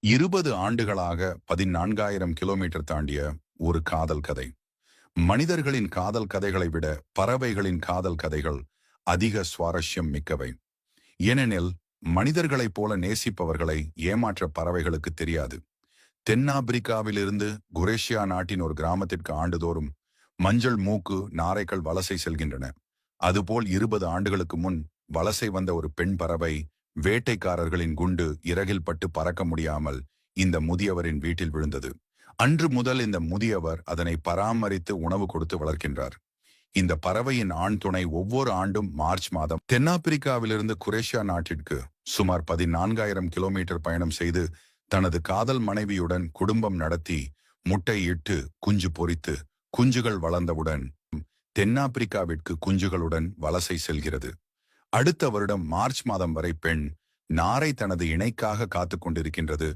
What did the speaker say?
20 ஆண்டுகளாக 14,000 கிலோமீட்டர் தாண்டிய ஒரு காதல் கதை. மனிதர்களின் காதல் கதைகளை விட பறவைகளின் காதல் கதைகள் அதிக சுவாரஸ்யம் மிக்கவை. ஏனெனில் மனிதர்களைப் போல நேசிப்பவர்களை ஏமாற்ற பறவைகளுக்கு தெரியாது. தென்னாப்பிரிக்காவிலிருந்து குரேஷியா நாட்டின் ஒரு கிராமத்திற்கு ஆண்டுதோறும் மஞ்சள் மூக்கு நாரைகள் வலசை செல்கின்றன. அதுபோல் 20 ஆண்டுகளுக்கு முன் வலசை வந்த ஒரு பெண் பறவை வேட்டைக்காரர்களின் குண்டு இறகில் பட்டு பறக்க முடியாமல் இந்த முதியவரின் வீட்டில் விழுந்தது. அன்று முதல் இந்த முதியவர் அதனை பராமரித்து உணவு கொடுத்து வளர்க்கின்றார். இந்த பறவையின் ஆண் துணை ஒவ்வொரு ஆண்டும் மார்ச் மாதம் தென்னாப்பிரிக்காவிலிருந்து குரேஷியா நாட்டிற்கு சுமார் 14,000 கிலோமீட்டர் பயணம் செய்து தனது காதல் மனைவியுடன் குடும்பம் நடத்தி முட்டையிட்டு குஞ்சு பொரித்து குஞ்சுகள் வளர்ந்தவுடன் தென்னாப்பிரிக்காவிற்கு குஞ்சுகளுடன் வலசை செல்கிறது. அடுத்த வருடம் மார்ச் மாதம் வரை பெண் நாரை தனது இணைக்காக காத்து கொண்டிருக்கின்றது.